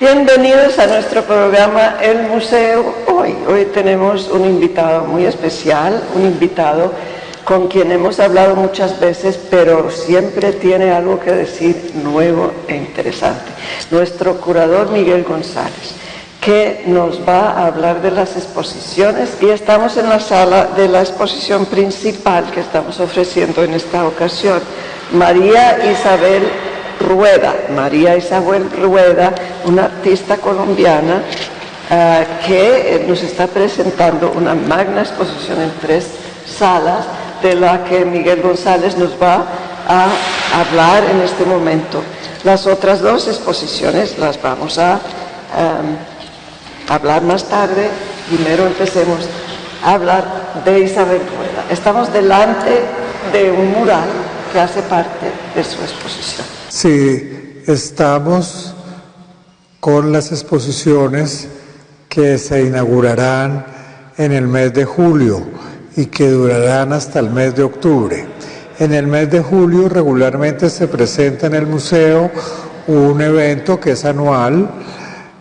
Bienvenidos a nuestro programa El Museo Hoy. Hoy tenemos un invitado muy especial, un invitado con quien hemos hablado muchas veces, pero siempre tiene algo que decir nuevo e interesante. Nuestro curador Miguel González, que nos va a hablar de las exposiciones, y estamos en la sala de la exposición principal que estamos ofreciendo en esta ocasión. María Isabel Rueda, una artista colombiana que nos está presentando una magna exposición en 3 salas, de la que Miguel González nos va a hablar en este momento. Las otras 2 exposiciones las vamos a hablar más tarde. Primero empecemos a hablar de Isabel Rueda. Estamos delante de un mural que hace parte de su exposición. Sí, estamos con las exposiciones que se inaugurarán en el mes de julio y que durarán hasta el mes de octubre. En el mes de julio regularmente se presenta en el museo un evento que es anual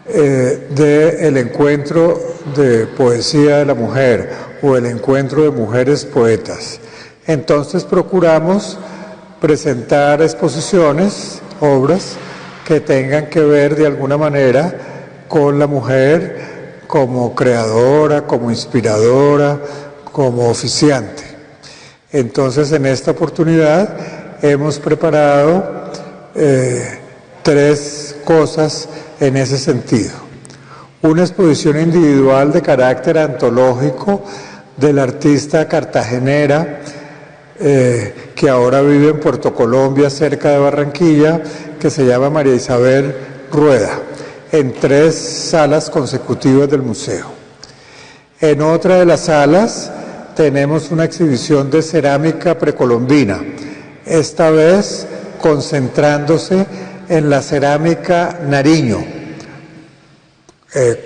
del encuentro de poesía de la mujer o el encuentro de mujeres poetas. Entonces procuramos presentar exposiciones, obras que tengan que ver de alguna manera con la mujer como creadora, como inspiradora, como oficiante. Entonces, en esta oportunidad hemos preparado 3 cosas en ese sentido. Una exposición individual de carácter antológico de la artista cartagenera que ahora vive en Puerto Colombia, cerca de Barranquilla, que se llama María Isabel Rueda, en 3 salas consecutivas del museo. En otra de las salas tenemos una exhibición de cerámica precolombina, esta vez concentrándose en la cerámica Nariño,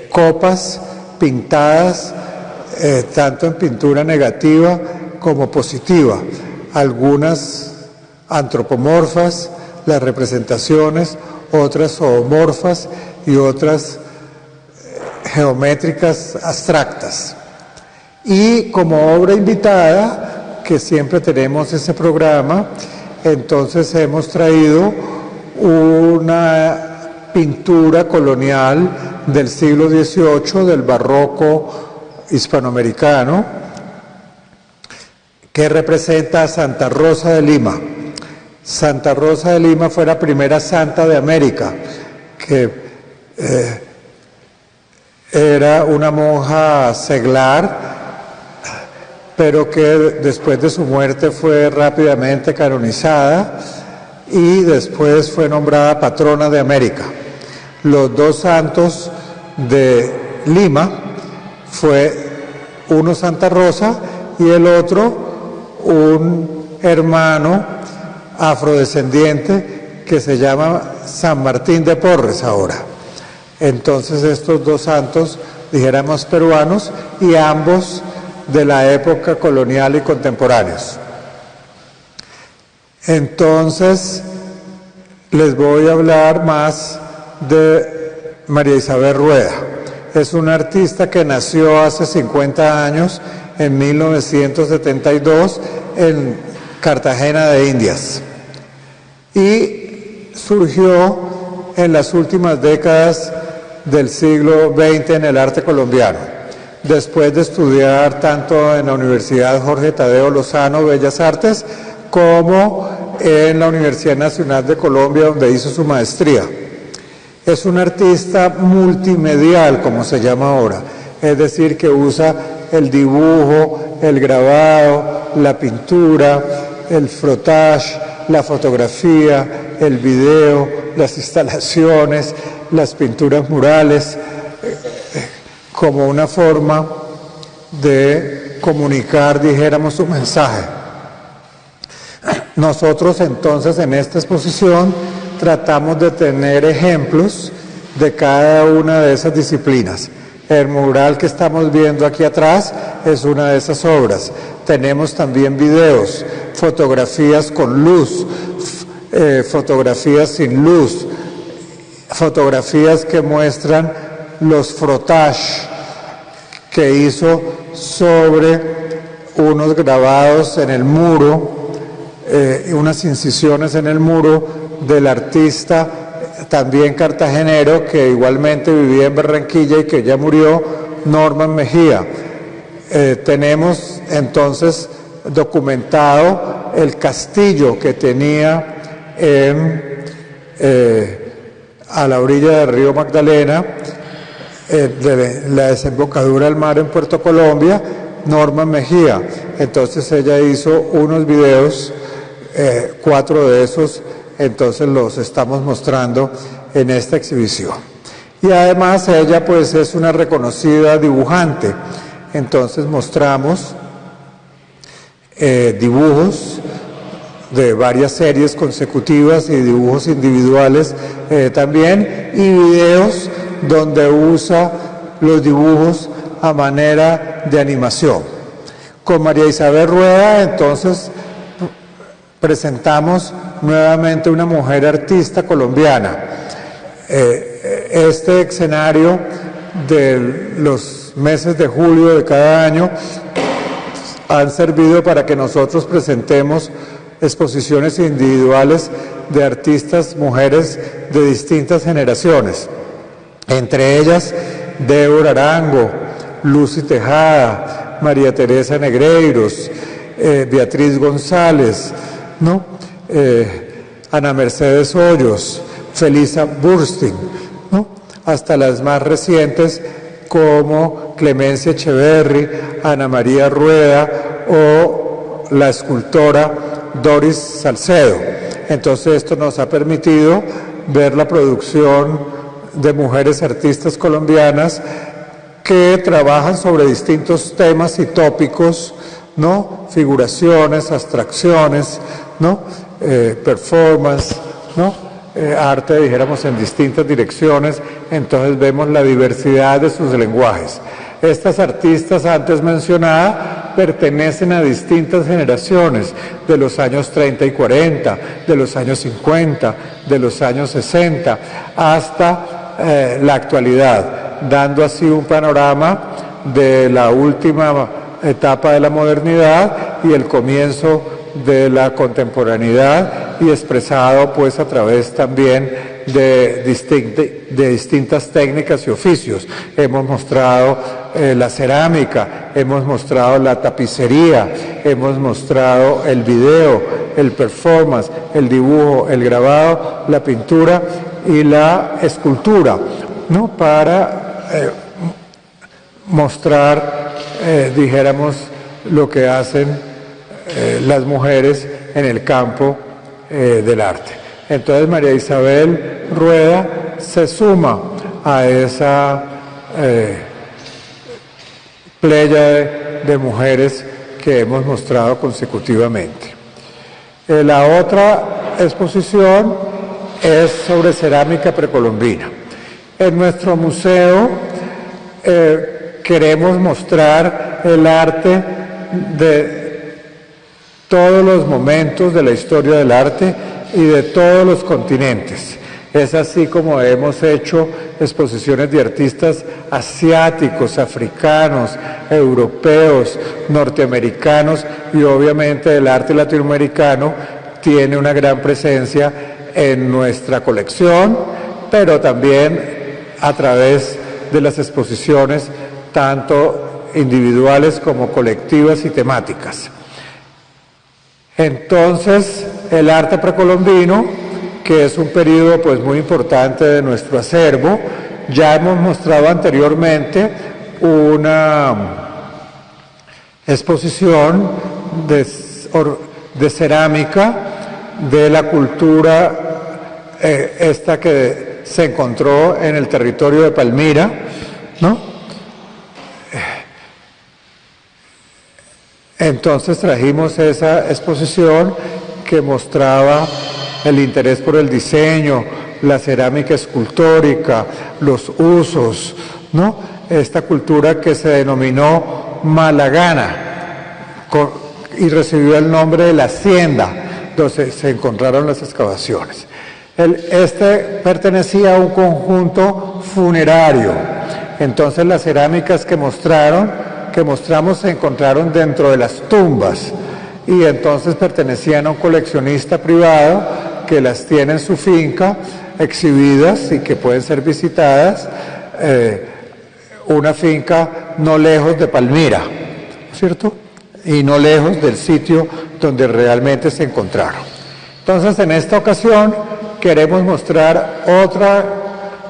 copas pintadas tanto en pintura negativa como positiva, algunas antropomorfas, las representaciones, otras zoomorfas y otras geométricas abstractas. Y como obra invitada, que siempre tenemos ese programa, entonces hemos traído una pintura colonial del siglo XVIII, del barroco hispanoamericano, que representa a Santa Rosa de Lima. Santa Rosa de Lima fue la primera santa de América, que era una monja seglar, pero que después de su muerte fue rápidamente canonizada y después fue nombrada patrona de América. Los 2 santos de Lima fue uno Santa Rosa y el otro un hermano afrodescendiente que se llama San Martín de Porres ahora. Entonces estos 2 santos, dijéramos peruanos, y ambos de la época colonial y contemporáneos. Entonces les voy a hablar más de María Isabel Rueda. Es una artista que nació hace 50 años, en 1972, en Cartagena de Indias, y surgió en las últimas décadas del siglo XX en el arte colombiano, después de estudiar tanto en la Universidad Jorge Tadeo Lozano Bellas Artes como en la Universidad Nacional de Colombia, donde hizo su maestría. Es una artista multimedial, como se llama ahora, es decir, que usa el dibujo, el grabado, la pintura, el frottage, la fotografía, el video, las instalaciones, las pinturas murales, como una forma de comunicar, dijéramos, su mensaje. Nosotros entonces en esta exposición tratamos de tener ejemplos de cada una de esas disciplinas. El mural que estamos viendo aquí atrás es una de esas obras. Tenemos también videos, fotografías con luz, fotografías sin luz, fotografías que muestran los frotages que hizo sobre unos grabados en el muro, unas incisiones en el muro del artista también cartagenero que igualmente vivía en Barranquilla y que ya murió, Norman Mejía. Tenemos entonces documentado el castillo que tenía a la orilla del río Magdalena, de la desembocadura del mar en Puerto Colombia, Norman Mejía. Entonces ella hizo unos videos, 4 de esos, entonces los estamos mostrando en esta exhibición. Y además ella pues es una reconocida dibujante, entonces mostramos dibujos de varias series consecutivas y dibujos individuales también, y videos donde usa los dibujos a manera de animación. Con María Isabel Rueda entonces presentamos nuevamente una mujer artista colombiana. Este escenario de los meses de julio de cada año han servido para que nosotros presentemos exposiciones individuales de artistas mujeres de distintas generaciones, entre ellas Débora Arango, Lucy Tejada, María Teresa Negreiros, Beatriz González, ¿no? Ana Mercedes Hoyos, Felisa Burstyn, ¿no? Hasta las más recientes como Clemencia Echeverry, Ana María Rueda o la escultora Doris Salcedo. Entonces esto nos ha permitido ver la producción de mujeres artistas colombianas que trabajan sobre distintos temas y tópicos, ¿no? Figuraciones, abstracciones, ¿no? Performance, ¿no? Arte, dijéramos, en distintas direcciones. Entonces vemos la diversidad de sus lenguajes. Estas artistas antes mencionadas pertenecen a distintas generaciones, de los años 30 y 40, de los años 50, de los años 60, hasta la actualidad, dando así un panorama de la última etapa de la modernidad y el comienzo de la contemporaneidad, y expresado pues a través también de distintas técnicas y oficios. Hemos mostrado la cerámica, hemos mostrado la tapicería, hemos mostrado el video, el performance, el dibujo, el grabado, la pintura y la escultura, ¿no? Para mostrar, dijéramos, lo que hacen las mujeres en el campo del arte. Entonces María Isabel Rueda se suma a esa playa de mujeres que hemos mostrado consecutivamente. La otra exposición es sobre cerámica precolombina. En nuestro museo queremos mostrar el arte de todos los momentos de la historia del arte y de todos los continentes. Es así como hemos hecho exposiciones de artistas asiáticos, africanos, europeos, norteamericanos, y obviamente el arte latinoamericano tiene una gran presencia en nuestra colección, pero también a través de las exposiciones tanto individuales como colectivas y temáticas. Entonces, el arte precolombino, que es un periodo pues muy importante de nuestro acervo, ya hemos mostrado anteriormente una exposición de cerámica de la cultura esta que se encontró en el territorio de Palmira, ¿no? Entonces trajimos esa exposición que mostraba el interés por el diseño, la cerámica escultórica, los usos, ¿no? Esta cultura que se denominó malagana y recibió el nombre de la hacienda, donde se encontraron las excavaciones. Este pertenecía a un conjunto funerario. Entonces las cerámicas que mostramos se encontraron dentro de las tumbas y entonces pertenecían a un coleccionista privado que las tiene en su finca exhibidas y que pueden ser visitadas, una finca no lejos de Palmira, ¿cierto? Y no lejos del sitio donde realmente se encontraron. Entonces, en esta ocasión queremos mostrar otra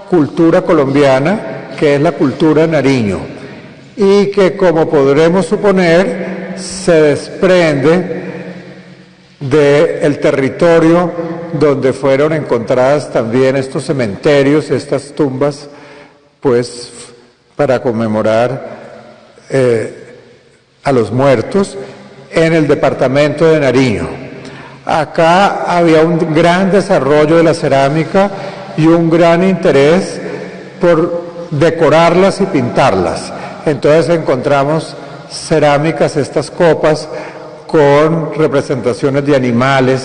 cultura colombiana, que es la cultura Nariño, y que, como podremos suponer, se desprende del territorio donde fueron encontradas también estos cementerios, estas tumbas, pues para conmemorar a los muertos, en el departamento de Nariño. Acá había un gran desarrollo de la cerámica y un gran interés por decorarlas y pintarlas. Entonces encontramos cerámicas, estas copas, con representaciones de animales,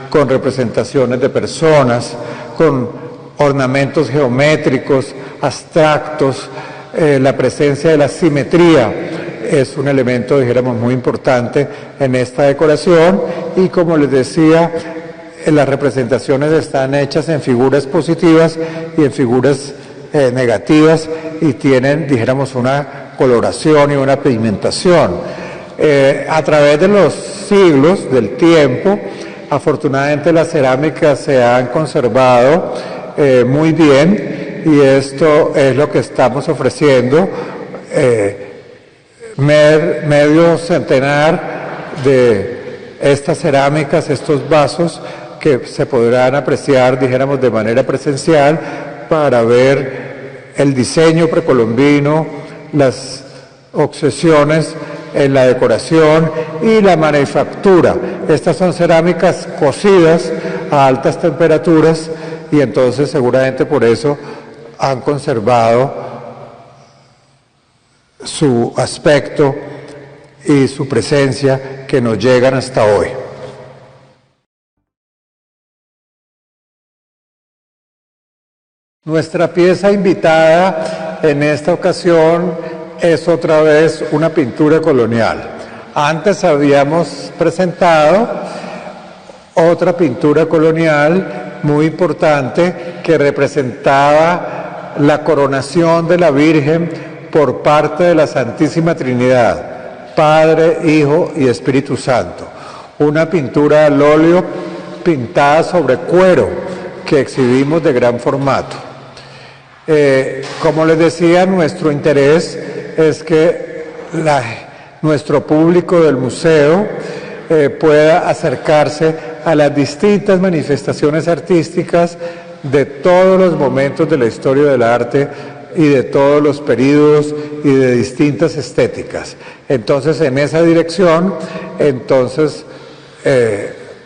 con representaciones de personas, con ornamentos geométricos, abstractos. La presencia de la simetría es un elemento, dijéramos, muy importante en esta decoración, y como les decía, las representaciones están hechas en figuras positivas y en figuras negativas, y tienen, dijéramos, una coloración y una pigmentación. A través de los siglos, del tiempo, afortunadamente las cerámicas se han conservado muy bien, y esto es lo que estamos ofreciendo. Medio centenar de estas cerámicas, estos vasos, que se podrán apreciar, dijéramos, de manera presencial, para ver el diseño precolombino, las obsesiones en la decoración y la manufactura. Estas son cerámicas cocidas a altas temperaturas, y entonces seguramente por eso han conservado su aspecto y su presencia, que nos llegan hasta hoy. Nuestra pieza invitada en esta ocasión es otra vez una pintura colonial. Antes habíamos presentado otra pintura colonial muy importante que representaba la coronación de la Virgen por parte de la Santísima Trinidad, Padre, Hijo y Espíritu Santo. Una pintura al óleo pintada sobre cuero que exhibimos de gran formato. Como les decía, nuestro interés es que nuestro público del museo pueda acercarse a las distintas manifestaciones artísticas de todos los momentos de la historia del arte y de todos los períodos y de distintas estéticas. Entonces, en esa dirección,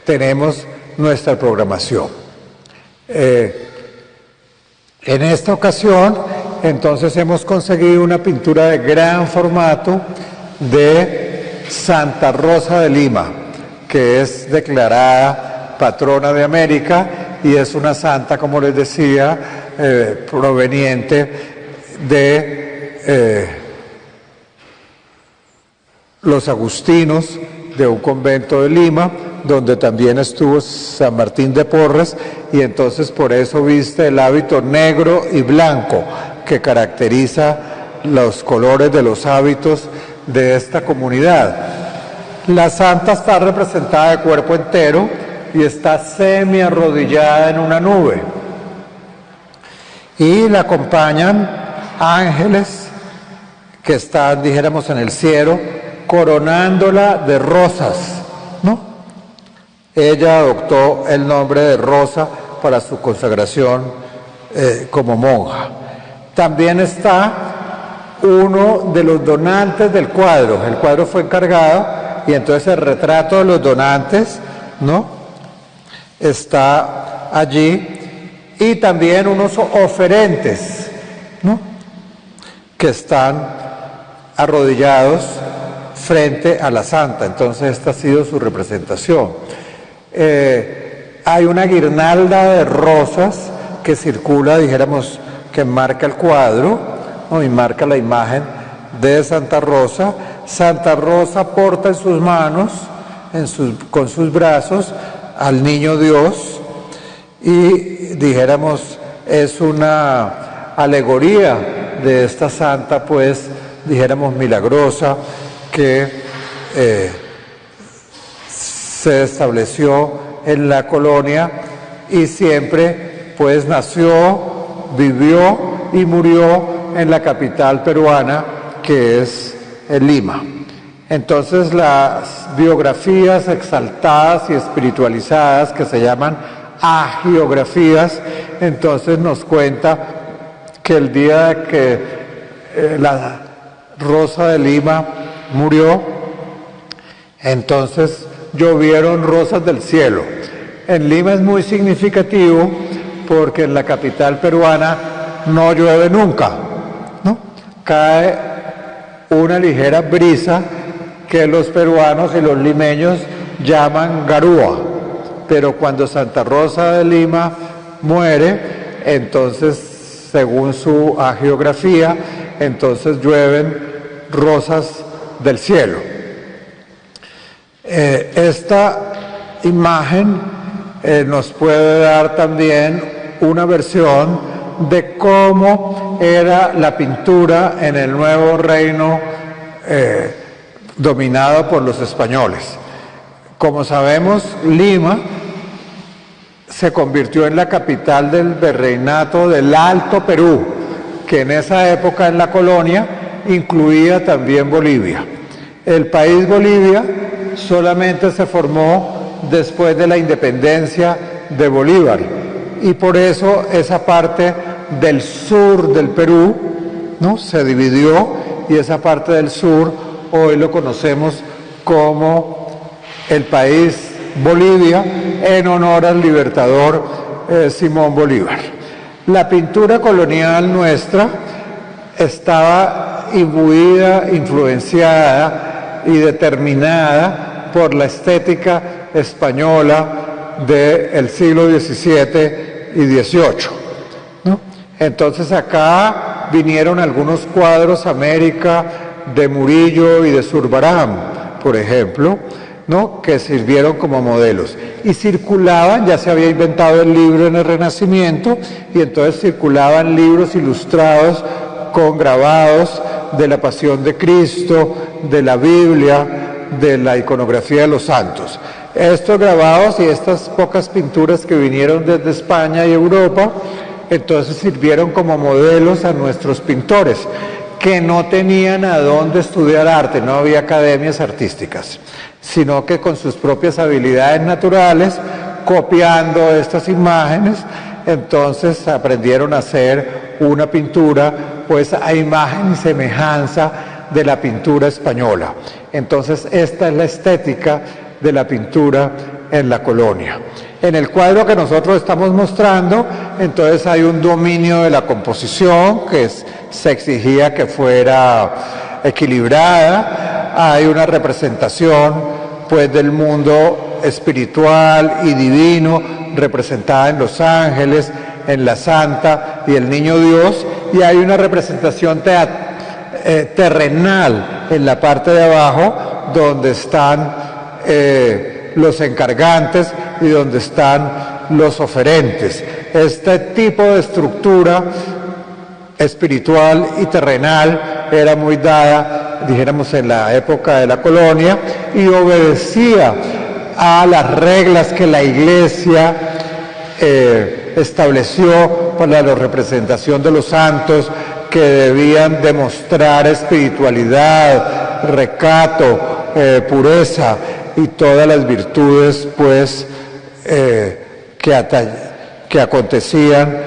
tenemos nuestra programación. En esta ocasión, entonces, hemos conseguido una pintura de gran formato de Santa Rosa de Lima, que es declarada patrona de América, y es una santa, como les decía, proveniente de los agustinos, de un convento de Lima, donde también estuvo San Martín de Porres, y entonces por eso viste el hábito negro y blanco que caracteriza los colores de los hábitos de esta comunidad. La santa está representada de cuerpo entero y está semi arrodillada en una nube, y la acompañan ángeles que están, dijéramos, en el cielo, coronándola de rosas, ¿no? Ella adoptó el nombre de Rosa para su consagración como monja. También está uno de los donantes del cuadro. El cuadro fue encargado, y entonces el retrato de los donantes, ¿no?, está allí, y también unos oferentes, ¿no?, que están arrodillados frente a la santa. Entonces esta ha sido su representación. hay una guirnalda de rosas que circula, dijéramos, que marca el cuadro, ¿no? Y marca la imagen de Santa Rosa. Santa Rosa porta en sus manos, con sus brazos, al niño Dios, y dijéramos, es una alegoría de esta santa, pues, dijéramos, milagrosa, que se estableció en la colonia y siempre, pues, nació, vivió y murió en la capital peruana, que es Lima. Entonces, las biografías exaltadas y espiritualizadas, que se llaman agiografías, entonces nos cuenta que el día que la Rosa de Lima murió, entonces llovieron rosas del cielo. En Lima es muy significativo porque en la capital peruana no llueve nunca, ¿no? Cae una ligera brisa que los peruanos y los limeños llaman garúa, pero cuando Santa Rosa de Lima muere, entonces, según su hagiografía, entonces llueven rosas del cielo. Esta imagen nos puede dar también una versión de cómo era la pintura en el nuevo reino dominado por los españoles. Como sabemos, Lima se convirtió en la capital del virreinato del Alto Perú, que en esa época en la colonia incluía también Bolivia. El país Bolivia solamente se formó después de la independencia de Bolívar, y por eso esa parte del sur del Perú, ¿no?, se dividió, y esa parte del sur hoy lo conocemos como el país Bolivia, en honor al libertador Simón Bolívar. La pintura colonial nuestra estaba imbuida, influenciada y determinada por la estética española del siglo XVII y XVIII, ¿no? Entonces acá vinieron algunos cuadros América de Murillo y de Zurbarán, por ejemplo, ¿no?, que sirvieron como modelos. Y circulaban, ya se había inventado el libro en el Renacimiento, y entonces circulaban libros ilustrados con grabados de la Pasión de Cristo, de la Biblia, de la iconografía de los santos. Estos grabados y estas pocas pinturas que vinieron desde España y Europa, entonces sirvieron como modelos a nuestros pintores, que no tenían a dónde estudiar arte, no había academias artísticas, sino que con sus propias habilidades naturales, copiando estas imágenes, entonces aprendieron a hacer una pintura, pues, a imagen y semejanza de la pintura española. Entonces, esta es la estética de la pintura en la colonia. En el cuadro que nosotros estamos mostrando, entonces hay un dominio de la composición que se exigía que fuera equilibrada, hay una representación, pues, del mundo espiritual y divino representada en los ángeles, en la Santa y el Niño Dios, y hay una representación terrenal en la parte de abajo, donde están los encargantes y donde están los oferentes. Este tipo de estructura espiritual y terrenal era muy dada, dijéramos, en la época de la colonia, y obedecía a las reglas que la Iglesia estableció para la representación de los santos, que debían demostrar espiritualidad, recato, pureza y todas las virtudes, pues, que acontecían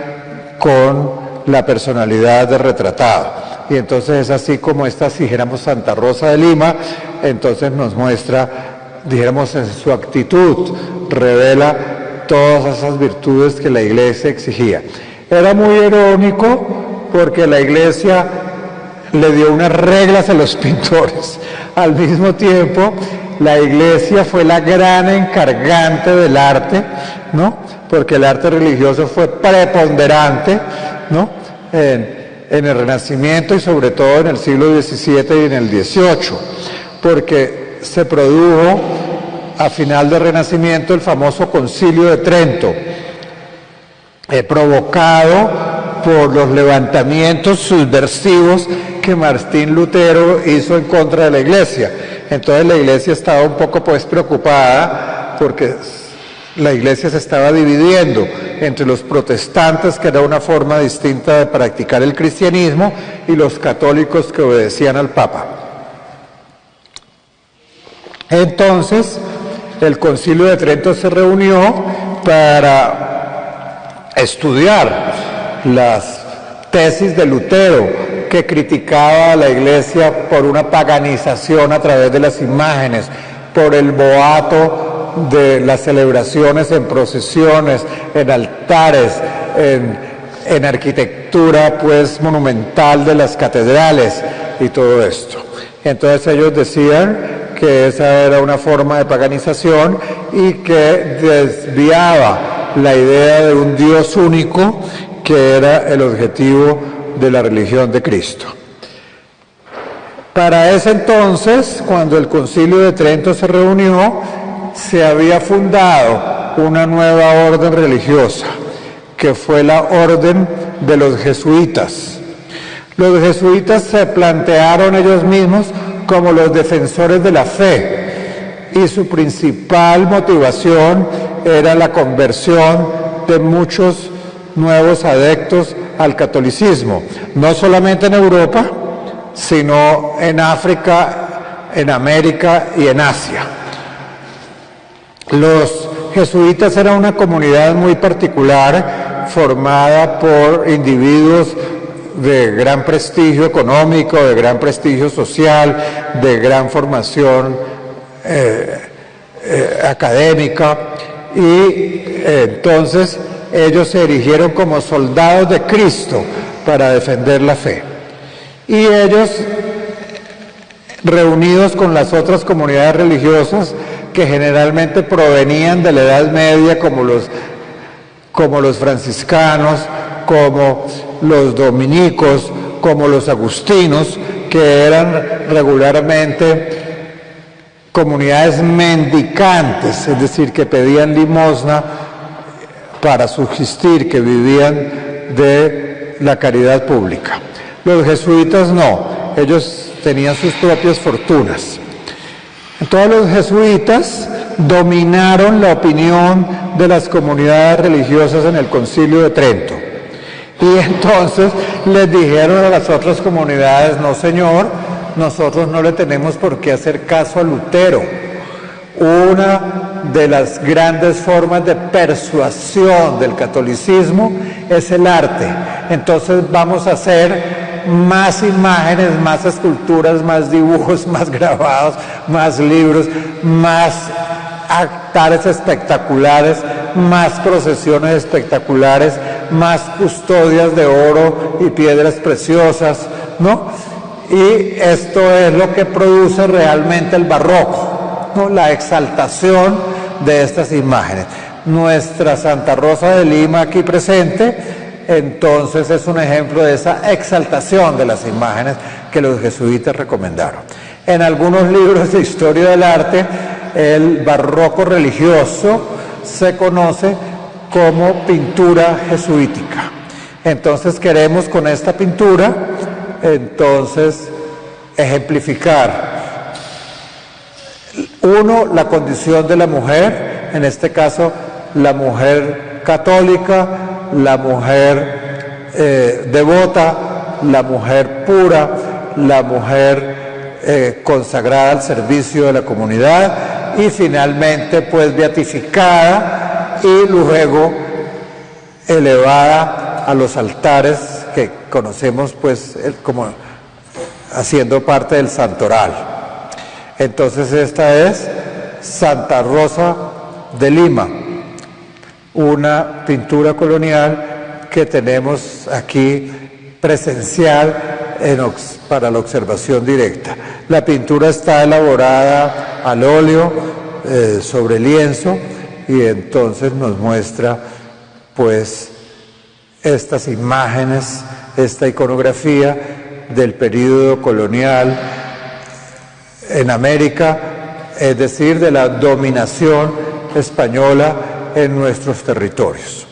con la personalidad del retratado. Y entonces es así como esta, si dijéramos, Santa Rosa de Lima, entonces nos muestra, dijéramos, en su actitud, revela todas esas virtudes que la Iglesia exigía. Era muy irónico porque la Iglesia le dio unas reglas a los pintores. Al mismo tiempo, la Iglesia fue la gran encargante del arte, ¿no? Porque el arte religioso fue preponderante, ¿no? En el Renacimiento y sobre todo en el siglo XVII y en el XVIII, porque se produjo a final del Renacimiento el famoso Concilio de Trento, provocado por los levantamientos subversivos que Martín Lutero hizo en contra de la Iglesia. Entonces la Iglesia estaba un poco preocupada porque la Iglesia se estaba dividiendo entre los protestantes, que era una forma distinta de practicar el cristianismo, y los católicos que obedecían al Papa. Entonces, el Concilio de Trento se reunió para estudiar las tesis de Lutero, que criticaba a la Iglesia por una paganización a través de las imágenes, por el boato de las celebraciones en procesiones, en altares, en arquitectura pues monumental de las catedrales y todo esto. Entonces ellos decían que esa era una forma de paganización y que desviaba la idea de un Dios único, que era el objetivo de la religión de Cristo. Para ese entonces, cuando el Concilio de Trento se reunió, se había fundado una nueva orden religiosa, que fue la orden de los jesuitas. Los jesuitas se plantearon ellos mismos como los defensores de la fe, y su principal motivación era la conversión de muchos nuevos adeptos al catolicismo, no solamente en Europa, sino en África, en América y en Asia. Los jesuitas eran una comunidad muy particular, formada por individuos de gran prestigio económico, de gran prestigio social, de gran formación académica, y entonces ellos se erigieron como soldados de Cristo para defender la fe. Y ellos, reunidos con las otras comunidades religiosas, que generalmente provenían de la Edad Media, como los franciscanos, como los dominicos, como los agustinos, que eran regularmente comunidades mendicantes, es decir, que pedían limosna para subsistir, que vivían de la caridad pública. Los jesuitas no, ellos tenían sus propias fortunas. Entonces los jesuitas dominaron la opinión de las comunidades religiosas en el Concilio de Trento. Y entonces les dijeron a las otras comunidades: no señor, nosotros no le tenemos por qué hacer caso a Lutero. Una de las grandes formas de persuasión del catolicismo es el arte. Entonces vamos a hacer más imágenes, más esculturas, más dibujos, más grabados, más libros, más altares espectaculares, más procesiones espectaculares, más custodias de oro y piedras preciosas, ¿no? Y esto es lo que produce realmente el barroco, ¿no? La exaltación de estas imágenes. Nuestra Santa Rosa de Lima aquí presente, entonces es un ejemplo de esa exaltación de las imágenes que los jesuitas recomendaron. En algunos libros de historia del arte, el barroco religioso se conoce como pintura jesuítica. Entonces queremos con esta pintura, entonces, ejemplificar, uno, la condición de la mujer, en este caso la mujer católica, la mujer devota, la mujer pura, la mujer consagrada al servicio de la comunidad, y finalmente pues beatificada y luego elevada a los altares que conocemos pues como haciendo parte del santoral. Entonces esta es Santa Rosa de Lima, una pintura colonial que tenemos aquí presencial para la observación directa. La pintura está elaborada al óleo sobre lienzo y entonces nos muestra pues estas imágenes, esta iconografía del período colonial en América, es decir, de la dominación española en nuestros territorios.